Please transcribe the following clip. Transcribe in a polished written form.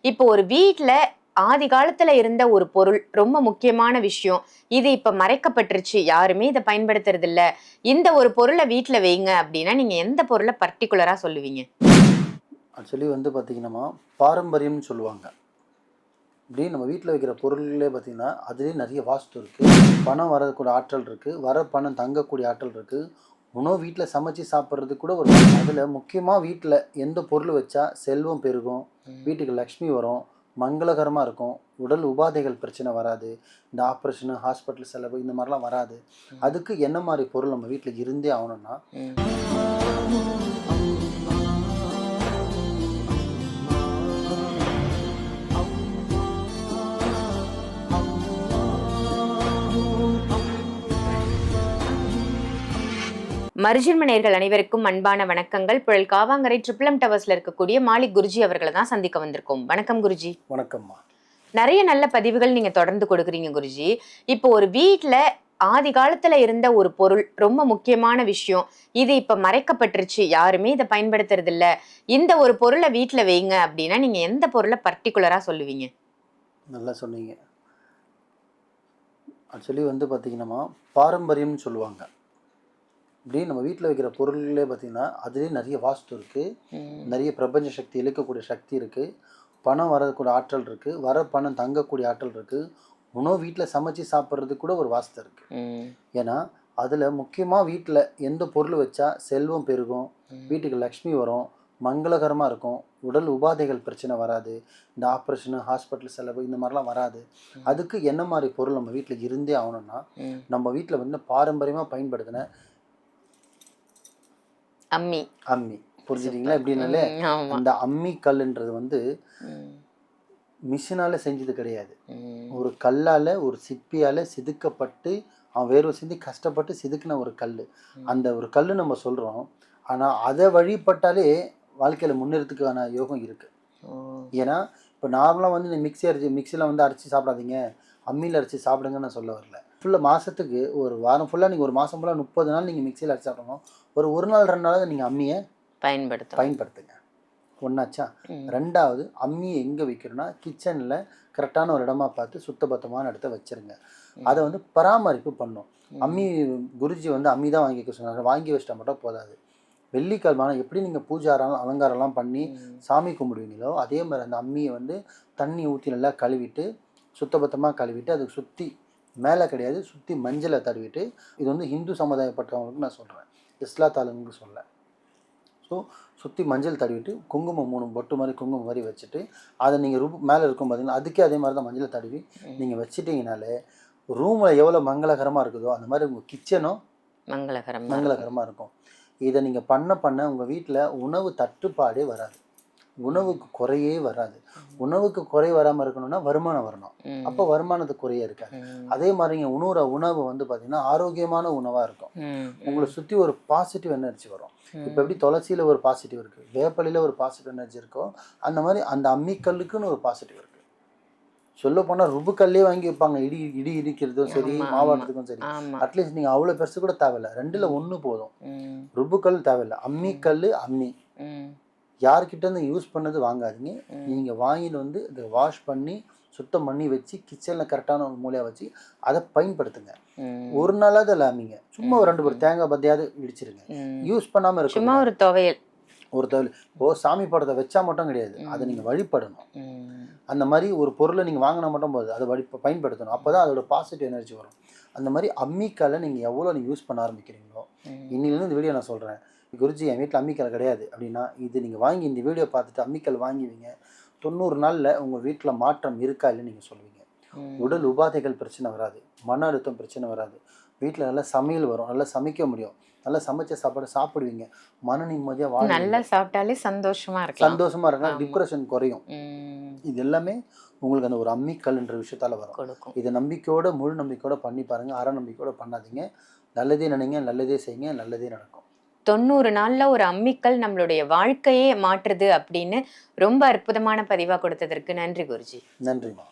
இப்போ ஒரு வீட்ல ஆதி காலத்துல இருந்த ஒரு பொருள் ரொம்ப முக்கியமான விஷயம். இது இப்ப மறைக்கப்பட்டுருச்சு. யாருமே இத பயன்படுத்துறது இல்ல. இந்த ஒரு பொருள வீட்ல வைங்க அப்படின்னா நீங்க எந்த பொருள பர்ட்டிகுலரா சொல்லுவீங்க? ஆக்சுவலி பார்த்தீங்கன்னா, பாரம்பரியம்னு சொல்லுவாங்க. இப்படி நம்ம வீட்ல வைக்கிற பொருள்களே பார்த்தீங்கன்னா, அதிலேயே நிறைய வாஸ்து இருக்கு. பணம் வரக்கூடிய ஆற்றல் இருக்கு. வர பணம் தங்கக்கூடிய ஆற்றல் இருக்கு. உணவு வீட்ல சமைச்சு சாப்பிட்றதுக்கு கூட ஒரு அதில முக்கியமா வீட்ல எந்த பொருள் வச்சா செல்வம் பெருகும், வீட்டுக்கு லக்ஷ்மி வரும், மங்களகரமா இருக்கும், உடல் உபாதைகள் பிரச்சனை வராது, இந்த ஆப்ரேஷனு, ஹாஸ்பிட்டல் செலவு இந்த மாரிலாம் வராது. அதுக்கு என்ன மாரி பொருள் நம்ம வீட்ல இருந்தே ஆகணும்னா, மருஜன்ம நேயர்கள் அனைவருக்கும் அன்பான வணக்கங்கள். புழல் காவாங்கரை ட்ரிபிள் டவர்ஸ்ல இருக்கக்கூடிய மாலிக் குருஜி அவர்களை தான் சந்திக்க வந்திருக்கோம். வணக்கம் குருஜி. வணக்கம்மா. நிறைய நல்ல பதிவுகள் நீங்க தொடர்ந்து கொடுக்குறீங்க குருஜி. இப்போ ஒரு வீட்ல ஆதி காலத்துல இருந்த ஒரு பொருள் ரொம்ப முக்கியமான விஷயம். இது இப்ப மறைக்கப்பட்டுருச்சு. யாருமே இதை பயன்படுத்துறது இல்ல. இந்த ஒரு பொருளை வீட்ல வைங்க அப்படின்னா நீங்க எந்த பொருளை பர்ட்டிகுலரா சொல்லுவீங்க? நல்லா சொன்னீங்க. ஆக்சுவலி பார்த்தீங்கன்னா, பாரம்பரியம்னு சொல்லுவாங்க. இப்படி நம்ம வீட்டில் வைக்கிற பொருள்களே பார்த்தீங்கன்னா, அதுலேயே நிறைய வாஸ்து இருக்குது. நிறைய பிரபஞ்ச சக்தி இழுக்கக்கூடிய சக்தி இருக்குது. பணம் வரக்கூடிய ஆற்றல் இருக்குது. வர பணம் தங்கக்கூடிய ஆற்றல் இருக்குது. உணவு வீட்டில் சமைச்சு சாப்பிட்றதுக்கு கூட ஒரு வாஸ்து இருக்குது. ஏன்னா அதில் முக்கியமாக வீட்டில் எந்த பொருள் வச்சா செல்வம் பெருகும், வீட்டுக்கு லக்ஷ்மி வரும், மங்களகரமாக இருக்கும், உடல் உபாதைகள் பிரச்சனை வராது, இந்த ஆப்ரேஷனு, ஹாஸ்பிட்டல் செலவு இந்த மாதிரிலாம் வராது. அதுக்கு என்ன மாதிரி பொருள் நம்ம வீட்டில் இருந்தே ஆகணும்னா, நம்ம வீட்டில் பாரம்பரியமாக பயன்படுத்தின அம்மி புரிஞ்சுட்டீங்களா? எப்படின்னாலே அந்த அம்மி கல்லுன்றது மிஷினால செஞ்சது கிடையாது. ஒரு கல்லால், ஒரு சிற்பியால் செதுக்கப்பட்டு அவன் வேர்வை சிந்தி கஷ்டப்பட்டு செதுக்கின ஒரு கல். அந்த ஒரு கல் நம்ம சொல்கிறோம். ஆனால் அதை வழிபட்டாலே வாழ்க்கையில் முன்னேறதுக்கான யோகம் இருக்குது. ஏன்னா இப்போ நார்மலாக இந்த மிக்சியில் அரைச்சி சாப்பிடாதீங்க, அம்மியில் அரைச்சி சாப்பிடுங்கன்னு நான் சொல்ல வரல. ஃபுல்லாக மாதத்துக்கு ஒரு வாரம் ஃபுல்லாக நீங்கள் ஒரு மாதம் ஃபுல்லாக 30 நாள் நீங்கள் மிக்சியில் அரைச்சி சாப்பிடணும். ஒரு நாள் 2 நாளாவது நீங்கள் அம்மியை பயன்படுத்துங்க. ஒன்றாச்சா? ரெண்டாவது, அம்மியை எங்கே வைக்கிறோன்னா கிச்சனில் கரெக்டான ஒரு இடமா பார்த்து சுத்தபத்தமான இடத்த வச்சுருங்க. அதை பராமரிப்பு பண்ணும். அம்மி குருஜி அம்மி தான் வாங்கி வைக்க சொன்னாங்க. வாங்கி வச்சிட்டா மட்டும் போதாது. வெள்ளிக்கிழமை எப்படி நீங்கள் பூஜாரம் அலங்காரம்லாம் பண்ணி சாமி கும்பிடுவீங்களோ அதே மாதிரி அந்த அம்மியை தண்ணி ஊற்றி நல்லா கழுவிட்டு சுத்தபத்தமாக கழுவிட்டு அதுக்கு சுற்றி மேலே கிடையாது சுற்றி மஞ்சளை தடவிட்டு, இது ஹிந்து சமுதாயப்பட்டவங்களுக்கு நான் சொல்கிறேன், இஸ்லாத்தாளுங்களுக்கு சொல்ல. ஸோ சுற்றி மஞ்சள் தடவிட்டு குங்குமம் 3 பொட்டு மாதிரி குங்குமம் மாதிரி வச்சுட்டு அதை நீங்கள் மேலே இருக்கும் பார்த்தீங்கன்னா அதுக்கே அதே மாதிரி தான் மஞ்சளை தடவி நீங்கள் வச்சுட்டிங்கனாலே ரூமில் எவ்வளோ மங்களகரமாக இருக்குதோ அந்த மாதிரி உங்கள் கிச்சனும் மங்களகரமாக இருக்கும். இதை நீங்கள் பண்ண உங்கள் வீட்டில் உணவு தட்டுப்பாடே வராது, உணவுக்கு குறையே வராது. உணவுக்கு குறை வராமல் இருக்கணும்னா வருமானம் வரணும். அப்போ வருமானத்துக்கு குறையே இருக்காது. அதே மாதிரி உணவு பார்த்தீங்கன்னா ஆரோக்கியமான உணவாக இருக்கும். உங்களை சுற்றி ஒரு பாசிட்டிவ் எனர்ஜி வரும். இப்போ எப்படி துளசியில் ஒரு பாசிட்டிவ் இருக்குது, வேப்பலையில் ஒரு பாசிட்டிவ் எனர்ஜி இருக்கோ அந்த மாதிரி அந்த அம்மிக்கல்லுக்குன்னு ஒரு பாசிட்டிவ் இருக்குது. சொல்ல போனால் ருபுக்கல்லே வாங்கி வைப்பாங்க, இடி இடிக்கிறதும் சரி, மாவாட்டுறதுக்கும் சரி. அட்லீஸ்ட் நீங்கள் அவ்வளோ பெருசு கூட தேவையில்லை, 2ல் 1 போதும். ருபுக்கல் தேவையில்லை, அம்மிக்கல் அம்மி யார்கிட்ட யூஸ் பண்ணது வாங்காதீங்க. நீங்கள் வாங்கிட்டு இதை வாஷ் பண்ணி சுத்தம் பண்ணி வச்சு கிச்சனில் கரெக்டான ஒரு மூலையாக வச்சு அதை பயன்படுத்துங்க. ஒரு நாளாவது இல்லாமீங்க சும்மா ஒரு 2 தேங்காய் பத்தியாவது இடிச்சிருங்க. யூஸ் பண்ணாமல் இருக்கு சும்மா ஒரு துவையல் சாமி படத்தை வச்சா மட்டும் கிடையாது, அதை நீங்கள் வழிபடணும். அந்த மாதிரி ஒரு பொருளை நீங்கள் வாங்கினா மட்டும் போது அதை பயன்படுத்தணும். அப்போ தான் அதோட பாசிட்டிவ் எனர்ஜி வரும். அந்த மாதிரி அம்மிக்கல்லை நீங்கள் எவ்வளோ யூஸ் பண்ண ஆரம்பிக்கிறீங்களோ, இன்னிலேருந்து இந்த வீடியோ நான் சொல்கிறேன், குருஜி என் வீட்டில் அம்மிக்கல் கிடையாது அப்படின்னா இது நீங்கள் வாங்கி இந்த வீடியோ பார்த்துட்டு அம்மிக்கல் வாங்குவீங்க. 90 நாளில் உங்கள் வீட்டில் மாற்றம் இருக்கா இல்லைன்னு நீங்கள் சொல்லுவீங்க. உடல் உபாதைகள் பிரச்சனை வராது, மன அழுத்தம் பிரச்சனை வராது, வீட்டில் நல்லா சமையல் வரும், நல்லா சமைக்க முடியும், நல்லா சமைச்ச சாப்பாடு சாப்பிடுவீங்க, மன நிம்மதியாக வாழ, நல்லா சாப்பிட்டாலே சந்தோஷமாக இருக்கலாம், டிப்ரெஷன் குறையும். இது எல்லாமே உங்களுக்கு அந்த ஒரு அம்மிக்கல்ன்ற விஷயத்தால் வரும். இதை நம்பிக்கையோட முழு நம்பிக்கையோட பண்ணி பாருங்கள். அரை நம்பிக்கையோட பண்ணாதீங்க. நல்லதே நினைங்க, நல்லதே செய்யுங்க, நல்லதே நடக்கும். 90 நாள்ல ஒரு அம்மிக்கல் நம்மளுடைய வாழ்க்கையே மாற்றுது அப்படின்னு ரொம்ப அற்புதமான பதிவா கொடுத்ததற்கு நன்றி குருஜி. நன்றிமா.